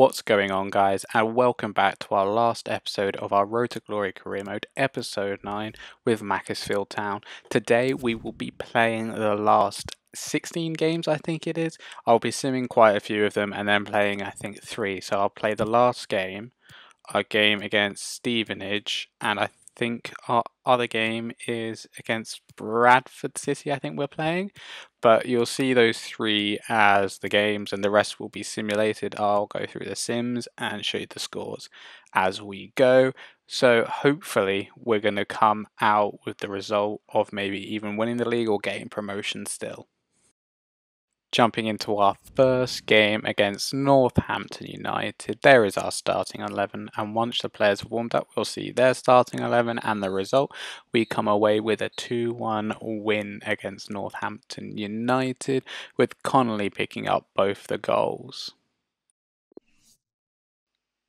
What's going on, guys, and welcome back to our last episode of our Road to Glory career mode, episode 9 with Macclesfield Town. Today we will be playing the last 16 games, I think it is. I'll be simming quite a few of them and then playing I think 3. So I'll play the last game, a game against Stevenage, and I think our other game is against Bradford City, I think we're playing. But you'll see those 3 as the games and the rest will be simulated. I'll go through the sims and show you the scores as we go. So hopefully we're going to come out with the result of maybe even winning the league or getting promotion still. Jumping into our first game against Northampton United, there is our starting 11, and once the players have warmed up, we'll see their starting 11 and the result. We come away with a 2-1 win against Northampton United, with Connolly picking up both the goals.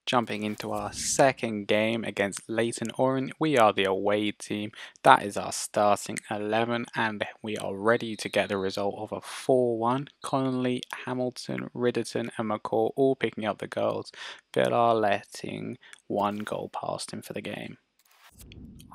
Jumping into our second game against Leyton Orient, we are the away team. That is our starting 11 and we are ready to get the result of a 4-1. Connolly, Hamilton, Riddleton and McCall all picking up the goals. Villar letting 1 goal past him for the game.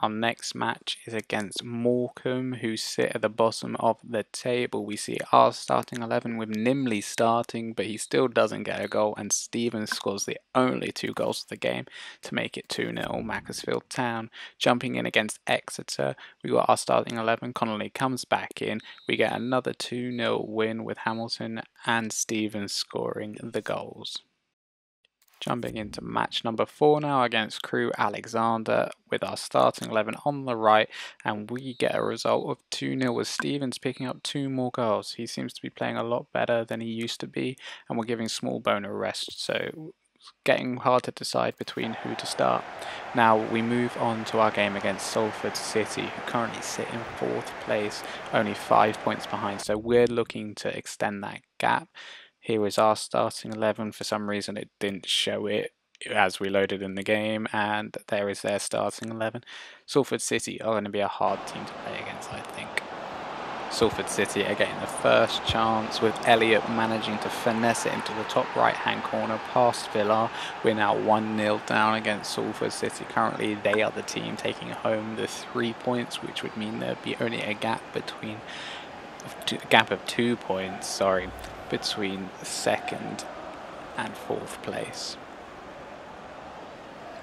Our next match is against Morecambe, who sit at the bottom of the table. We see our starting 11 with Nimley starting, but he still doesn't get a goal, and Stevens scores the only 2 goals of the game to make it 2-0 Macclesfield Town. Jumping in against Exeter, we got our starting 11. Connolly comes back in. We get another 2-0 win with Hamilton and Stevens scoring the goals. Jumping into match number 4 now against Crewe Alexander with our starting 11 on the right, and we get a result of 2-0 with Stevens picking up 2 more goals. He seems to be playing a lot better than he used to be, and we're giving Smallbone a rest, so it's getting hard to decide between who to start. Now we move on to our game against Salford City, who currently sit in 4th place, only 5 points behind, so we're looking to extend that gap. Here is our starting 11. For some reason it didn't show it as we loaded in the game, and there is their starting 11. Salford City are going to be a hard team to play against, I think. Salford City are getting the first chance with Elliott managing to finesse it into the top right hand corner past Villar. We're now 1-0 down against Salford City. Currently they are the team taking home the 3 points, which would mean there'd be only a gap of 2 points, between 2nd and 4th place.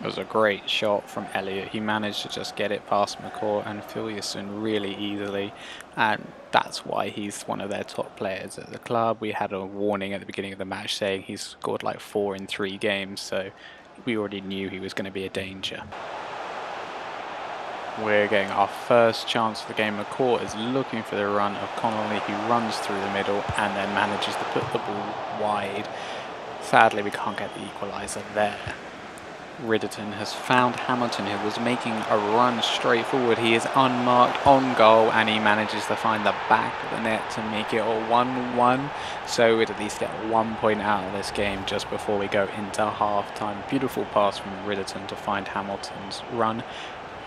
It was a great shot from Elliott. He managed to just get it past McCall and Philliason really easily, and that's why he's one of their top players at the club. We had a warning at the beginning of the match saying he's scored like 4 in 3 games, so we already knew he was going to be a danger. We're getting our first chance of the game. McCall is looking for the run of Connolly, who runs through the middle and then manages to put the ball wide. Sadly, we can't get the equaliser there. Riddleton has found Hamilton, who was making a run straight forward. He is unmarked on goal and he manages to find the back of the net to make it a 1-1. So we'd at least get 1 point out of this game just before we go into half-time. Beautiful pass from Riddleton to find Hamilton's run.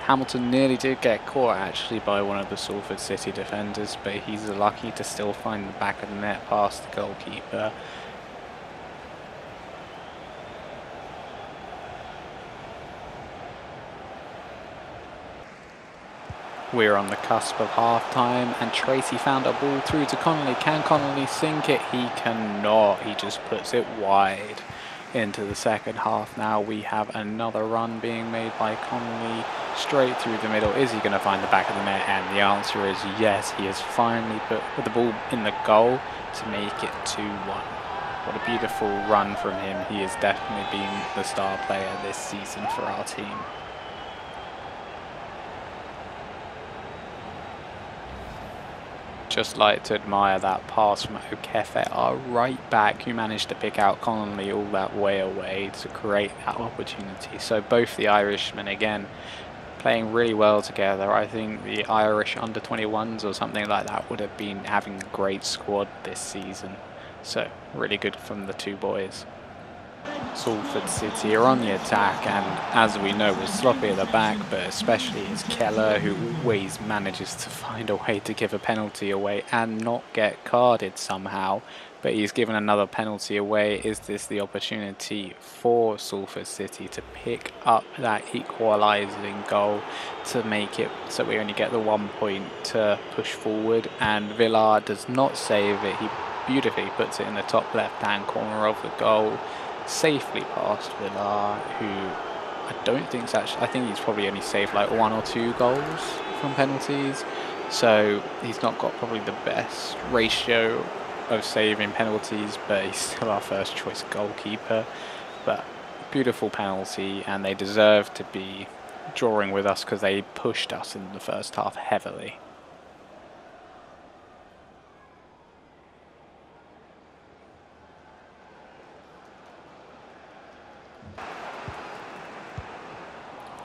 Hamilton nearly did get caught actually by one of the Salford City defenders, but he's lucky to still find the back of the net past the goalkeeper. We're on the cusp of half-time and Tracy found a ball through to Connolly. Can Connolly sink it? He cannot. He just puts it wide. Into the second half now, we have another run being made by Connolly straight through the middle. Is he going to find the back of the net? And the answer is yes. He has finally put the ball in the goal to make it 2-1. What a beautiful run from him. He has definitely been the star player this season for our team. Just like to admire that pass from Okefe, our right back, who managed to pick out Connolly all that way away to create that opportunity. So both the Irishmen again playing really well together. I think the Irish under-21s or something like that would have been having a great squad this season. So really good from the 2 boys. Salford City are on the attack, and as we know, we're sloppy at the back, but especially it's Keller who always manages to find a way to give a penalty away and not get carded somehow. but he's given another penalty away. Is this the opportunity for Salford City to pick up that equalising goal to make it so we only get the 1 point to push forward? And Villar does not save it. He beautifully puts it in the top left-hand corner of the goal, safely past Villar, who I don't think's actually, I think he's probably only saved like 1 or 2 goals from penalties, so he's not got probably the best ratio of saving penalties, but he's still our first choice goalkeeper. But beautiful penalty, and they deserve to be drawing with us because they pushed us in the first half heavily.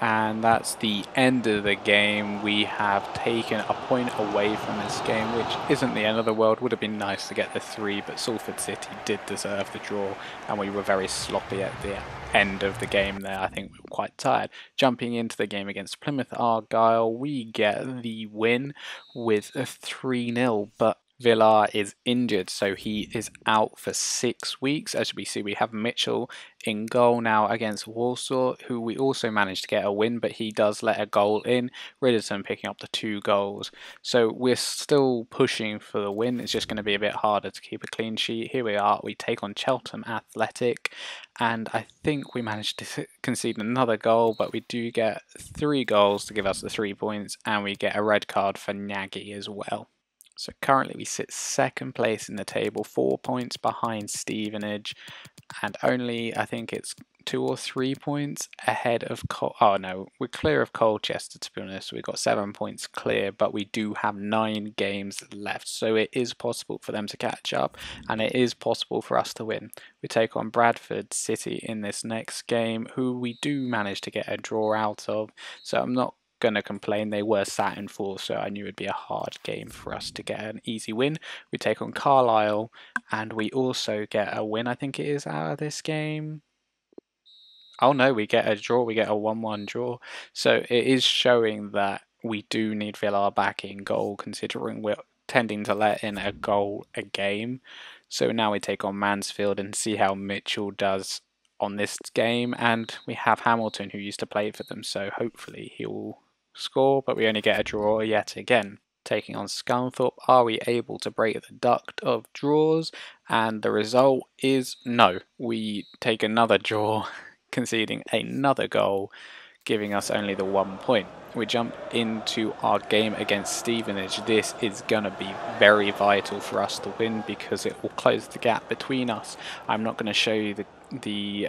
And that's the end of the game. We have taken a point away from this game, which isn't the end of the world. Would have been nice to get the 3, but Salford City did deserve the draw, and we were very sloppy at the end of the game there. I think we were quite tired. Jumping into the game against Plymouth Argyle, we get the win with a 3-0, but Villar is injured, so he is out for 6 weeks. As we see, we have Mitchell in goal now against Warsaw, who we also managed to get a win, but he does let a goal in. Riddleton picking up the 2 goals. So we're still pushing for the win. It's just going to be a bit harder to keep a clean sheet. Here we are. We take on Cheltenham Athletic, and I think we managed to concede another goal, but we do get 3 goals to give us the 3 points, and we get a red card for Nagy as well. So currently we sit 2nd place in the table, 4 points behind Stevenage, and only, I think it's 2 or 3 points ahead of oh no, we're clear of Colchester, to be honest. We've got 7 points clear, but we do have 9 games left, so it is possible for them to catch up, and it is possible for us to win. We take on Bradford City in this next game, who we do manage to get a draw out of, so I'm not going to complain. They were sat in 4, so I knew it'd be a hard game for us to get an easy win. We take on Carlisle, and we also get a win, I think it is, out of this game. Oh no, we get a draw. We get a 1-1 draw. So it is showing that we do need Villar back in goal, considering we're tending to let in a goal a game. So now we take on Mansfield and see how Mitchell does on this game, and we have Hamilton, who used to play for them, so hopefully he will score, but we only get a draw yet again. Taking on Scunthorpe, are we able to break the duct of draws? And the result is no. We take another draw, conceding another goal, giving us only the 1 point. We jump into our game against Stevenage. This is going to be very vital for us to win because it will close the gap between us. I'm not going to show you the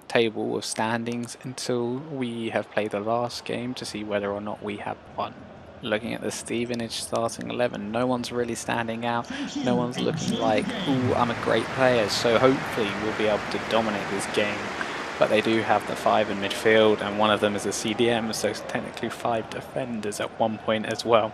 table of standings until we have played the last game to see whether or not we have won. Looking at the Stevenage starting 11, no one's really standing out. No one's looking like, ooh, I'm a great player, so hopefully we'll be able to dominate this game. But they do have the 5 in midfield, and one of them is a CDM, so it's technically 5 defenders at one point as well.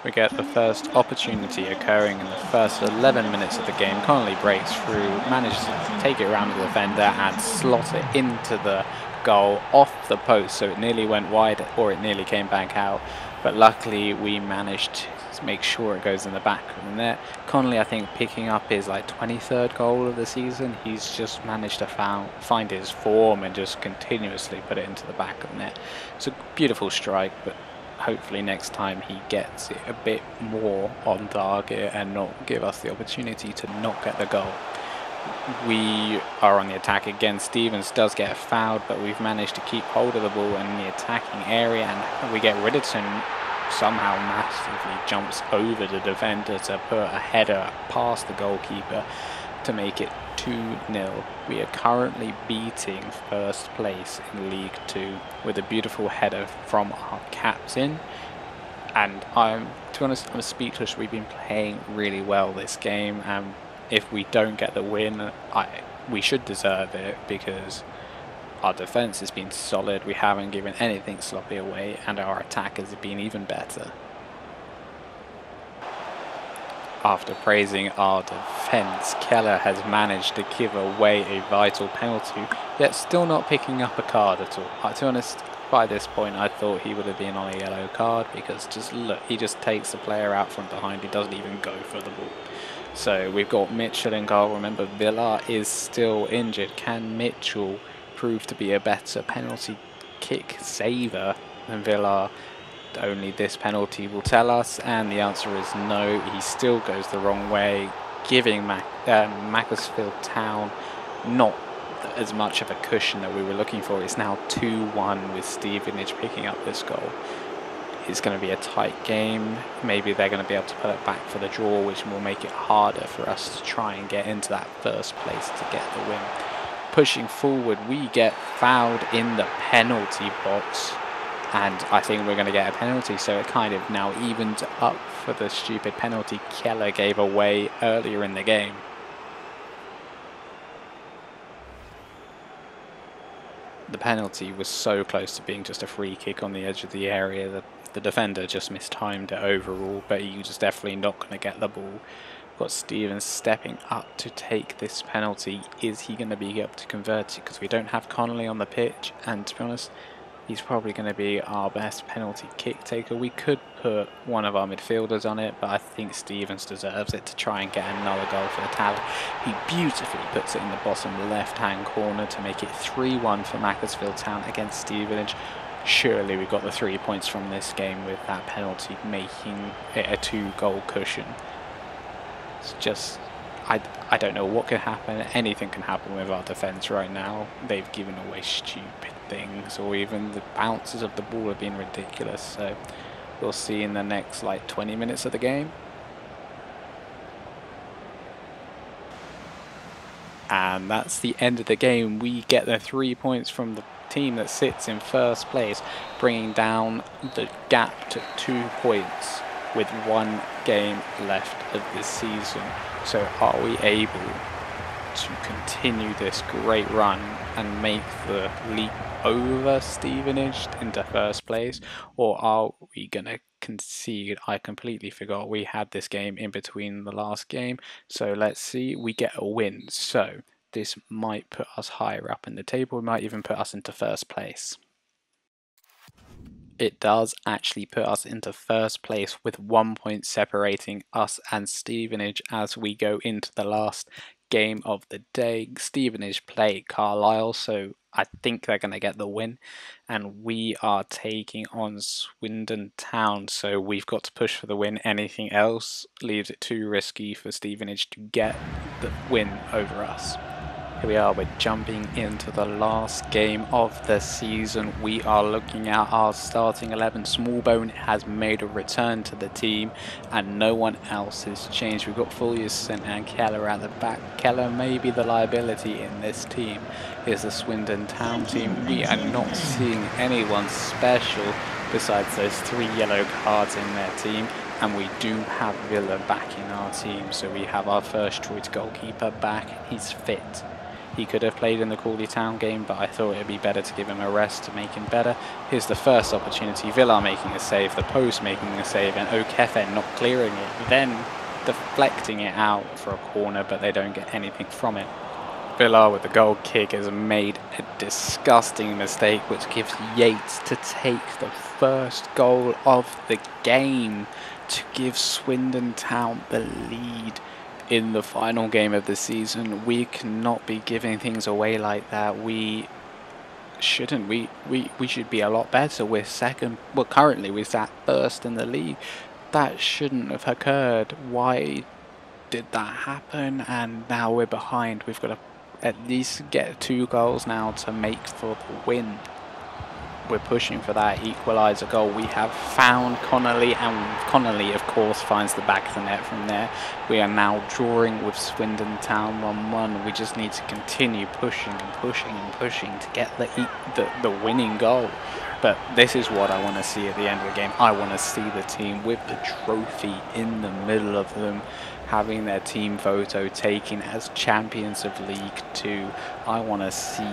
We get the first opportunity occurring in the first 11 minutes of the game. Connolly breaks through, manages to take it around the defender and slot it into the goal off the post, so it nearly went wide or it nearly came back out. But luckily we managed to make sure it goes in the back of the net. Connolly, I think, picking up his like 23rd goal of the season. He's just managed to find his form and just continuously put it into the back of the net. It's a beautiful strike, but hopefully next time he gets it a bit more on target and not give us the opportunity to not get the goal. We are on the attack again. Stevens does get fouled, but we've managed to keep hold of the ball in the attacking area, and we get Riddleton somehow massively jumps over the defender to put a header past the goalkeeper to make it 2-0. We are currently beating first place in League 2 with a beautiful header from our captain, and to be honest, I'm speechless. We've been playing really well this game, and if we don't get the win, we should deserve it because our defence has been solid, we haven't given anything sloppy away, and our attack has been even better. After praising our defence, Keller has managed to give away a vital penalty, yet still not picking up a card at all. To be honest, by this point I thought he would have been on a yellow card because just look, he just takes the player out from behind, he doesn't even go for the ball. So we've got Mitchell in goal. Remember, Villar is still injured. Can Mitchell prove to be a better penalty kick saver than Villar? Only this penalty will tell us, and the answer is no. He still goes the wrong way, giving Macclesfield Town not as much of a cushion that we were looking for. It's now 2-1 with Stevenage picking up this goal. It's going to be a tight game. Maybe they're going to be able to put it back for the draw, which will make it harder for us to try and get into that first place to get the win. Pushing forward, we get fouled in the penalty box, and I think we're going to get a penalty, so it kind of now evens up for the stupid penalty Keller gave away earlier in the game. The penalty was so close to being just a free kick on the edge of the area that the defender just mistimed it overall, but he was definitely not going to get the ball. Got Stevens stepping up to take this penalty. Is he going to be able to convert it? Because we don't have Connolly on the pitch, and to be honest, he's probably going to be our best penalty kick taker. We could put one of our midfielders on it, but I think Stevens deserves it to try and get another goal for the Tally. He beautifully puts it in the bottom left-hand corner to make it 3-1 for Macclesfield Town against Stevenage. Surely we got the 3 points from this game with that penalty, making it a 2-goal cushion. It's just, I don't know what can happen. Anything can happen with our defence right now. They've given away stupid things, or even the bounces of the ball have been ridiculous. So we'll see in the next like 20 minutes of the game. And that's the end of the game. We get the 3 points from the team that sits in first place, bringing down the gap to 2 points with 1 game left of this season. So are we able to continue this great run and make the leap over Stevenage into first place, or are we going to concede? I completely forgot we had this game in between the last game, so let's see. We get a win, so this might put us higher up in the table. It might even put us into first place. It does actually put us into first place with 1 point separating us and Stevenage as we go into the last game of the day. Stevenage play Carlisle, so I think they're going to get the win, and we are taking on Swindon Town, so we've got to push for the win. Anything else leaves it too risky for Stevenage to get the win over us. Here we are, we're jumping into the last game of the season. We are looking at our starting 11. Smallbone has made a return to the team and no one else has changed. We've got Fullerson and Keller at the back. Keller may be the liability in this team. Here's the Swindon Town team. We are not seeing anyone special besides those 3 yellow cards in their team. And we do have Villa back in our team, so we have our first choice goalkeeper back. He's fit. He could have played in the Crawley Town game, but I thought it would be better to give him a rest to make him better. Here's the first opportunity. Villar making a save, the post making a save, and O'Keefe not clearing it. Then deflecting it out for a corner, but they don't get anything from it. Villar with the goal kick has made a disgusting mistake, which gives Yates to take the first goal of the game to give Swindon Town the lead in the final game of the season. We cannot be giving things away like that. We shouldn't. We should be a lot better. We're second. Well, currently we're sat first in the league. That shouldn't have occurred. Why did that happen? And now we're behind. We've got to at least get 2 goals now to make for the win. We're pushing for that equaliser goal. We have found Connolly, and Connolly of course finds the back of the net from there. We are now drawing with Swindon Town 1-1. We just need to continue pushing and pushing and pushing to get the winning goal. But this is what I want to see at the end of the game. I want to see the team with the trophy in the middle of them, having their team photo taken as champions of League 2. I want to see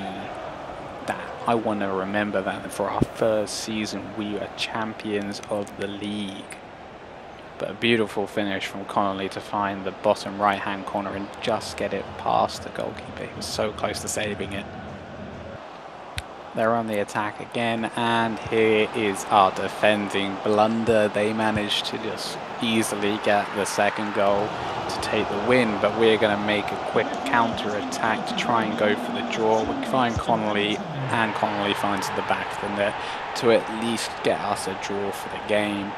that. I want to remember that for our first season we are champions of the league. But a beautiful finish from Connolly to find the bottom right hand corner and just get it past the goalkeeper. He was so close to saving it. They're on the attack again, and here is our defending blunder. They managed to just easily get the second goal to take the win, but we're going to make a quick counter-attack to try and go for the draw. We find Connolly, and Connolly finds the back of the net to at least get us a draw for the game.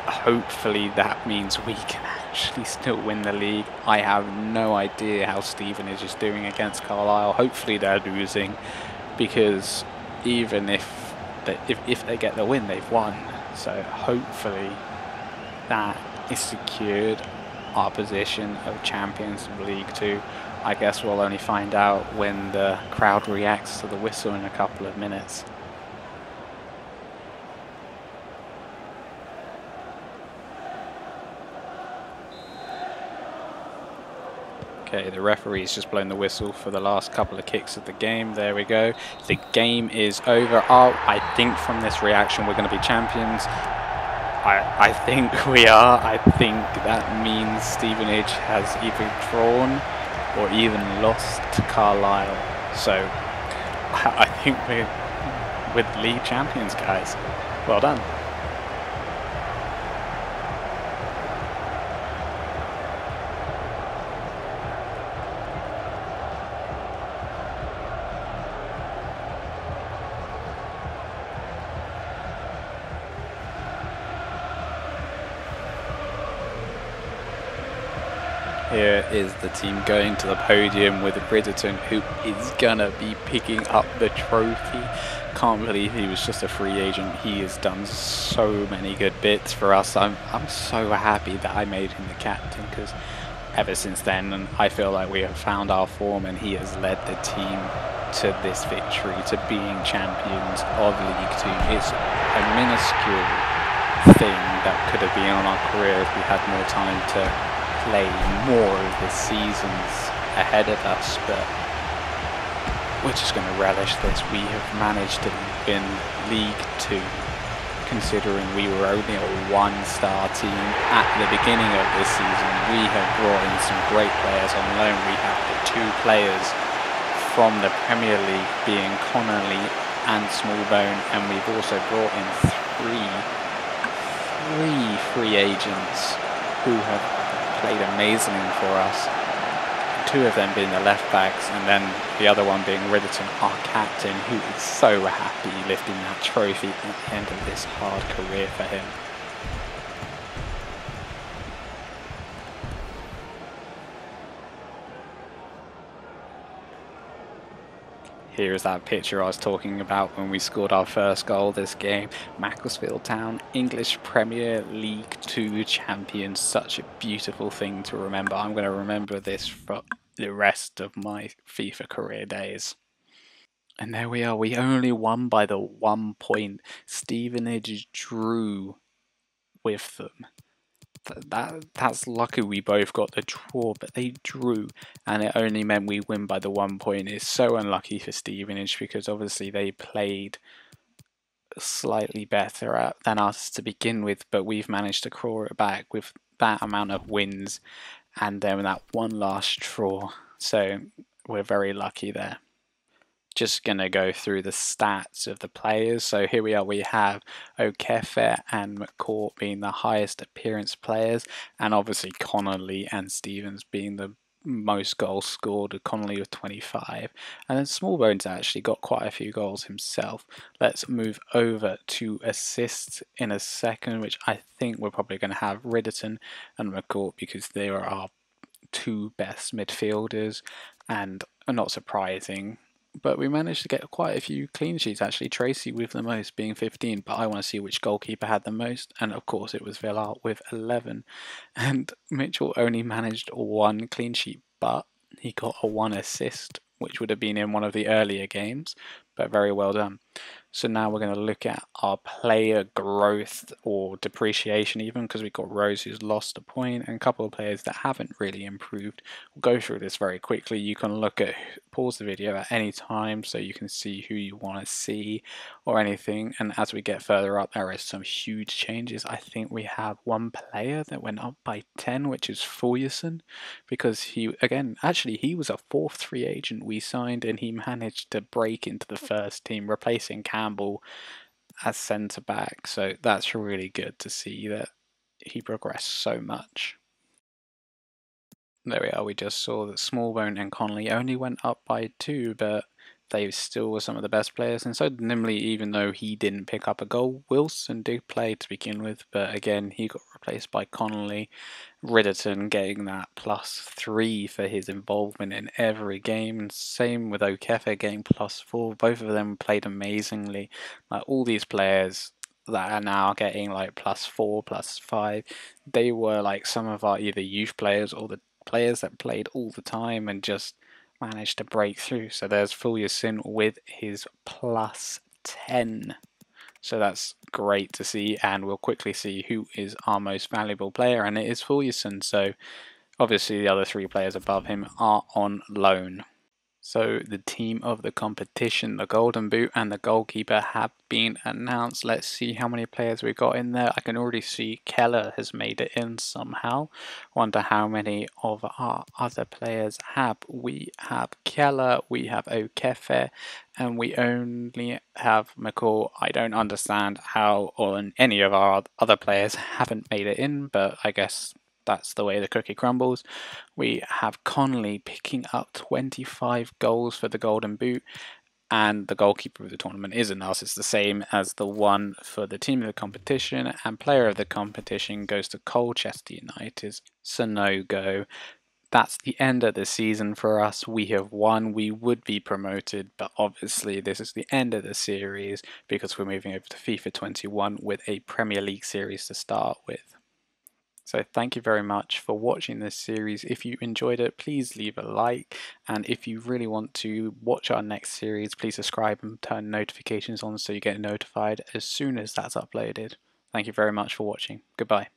Hopefully that means we can actually still win the league. I have no idea how Stevenage is doing against Carlisle. Hopefully they're losing, because even if they get the win, they've won. So hopefully that is secured our position of champions of League 2. I guess we'll only find out when the crowd reacts to the whistle in a couple of minutes. Okay, the referee's just blown the whistle for the last couple of kicks of the game. There we go. The game is over. Oh, I think from this reaction we're going to be champions. I think we are. I think that means Stevenage has either drawn or even lost to Carlisle. So I think we're with league champions, guys. Well done. Here is the team going to the podium with Bridgerton, who is gonna be picking up the trophy. Can't believe he was just a free agent. He has done so many good bits for us. I'm so happy that I made him the captain, because ever since then I feel like we have found our form, and he has led the team to this victory, to being champions of League 2. It's a minuscule thing that could have been on our career if we had more time to play more of the seasons ahead of us, but we're just going to relish this. We have managed to win League 2, considering we were only a one-star team at the beginning of this season. We have brought in some great players on loan. We have the two players from the Premier League, being Connolly and Smallbone, and we've also brought in three free agents who have played amazingly for us. Two of them being the left backs, and then the other one being Riddleton, our captain, who is so happy lifting that trophy at the end of this hard career for him. Here's that picture I was talking about when we scored our first goal this game. Macclesfield Town, English Premier League 2 champions. Such a beautiful thing to remember. I'm going to remember this for the rest of my FIFA career days. And there we are. We only won by the 1 point. Stevenage drew with them. That's lucky we both got the draw, but they drew, and it only meant we win by the 1 point. It's so unlucky for Stevenage, because obviously they played slightly better than us to begin with, but we've managed to claw it back with that amount of wins and then that one last draw. So we're very lucky there. Just going to go through the stats of the players. So here we are, we have O'Keefe and McCourt being the highest appearance players, and obviously Connolly and Stevens being the most goals scored, with Connolly with 25, and then Smallbones actually got quite a few goals himself. Let's move over to assists in a second, which I think we're probably going to have Riddleton and McCourt, because they are our two best midfielders, and not surprising. But we managed to get quite a few clean sheets actually. Tracy with the most, being 15, but I want to see which goalkeeper had the most, and of course it was Villar with 11. And Mitchell only managed one clean sheet, but he got a 1 assist, which would have been in one of the earlier games, but very well done. So now we're going to look at our player growth, or depreciation even, because we've got Rose who's lost a point and a couple of players that haven't really improved. We'll go through this very quickly. You can look at, pause the video at any time so you can see who you want to see or anything. And as we get further up, there is some huge changes. I think we have one player that went up by 10, which is Fullerson, because he, again, actually he was a 4th free agent we signed, and he managed to break into the first team, replacing Campbell as centre back. So that's really good to see that he progressed so much. There we are, we just saw that Smallbone and Connolly only went up by 2, but they still were some of the best players, and so did Nimley, even though he didn't pick up a goal. Wilson did play to begin with, but again, he got replaced by Connolly. Riderton getting that +3 for his involvement in every game. Same with Okefe getting +4. Both of them played amazingly. Like, all these players that are now getting like +4, +5, they were like some of our either youth players or the players that played all the time and just managed to break through. So there's Fulyasin with his +10. So that's great to see, and we'll quickly see who is our most valuable player, and it is Fulyasin. So obviously the other 3 players above him are on loan. So the team of the competition, the Golden Boot and the goalkeeper, have been announced. Let's see how many players we got in there. I can already see Keller has made it in somehow. Wonder how many of our other players have. We have Keller, we have Okefe, and we only have McCall. I don't understand how any of our other players haven't made it in, but I guess that's the way the cookie crumbles. We have Connolly picking up 25 goals for the Golden Boot, and the goalkeeper of the tournament isn't us. It's the same as the one for the team of the competition, and player of the competition goes to Colchester United's Sonogo. That's the end of the season for us. We have won. We would be promoted, but obviously this is the end of the series because we're moving over to FIFA 21 with a Premier League series to start with. So thank you very much for watching this series. If you enjoyed it, please leave a like. And if you really want to watch our next series, please subscribe and turn notifications on so you get notified as soon as that's uploaded. Thank you very much for watching. Goodbye.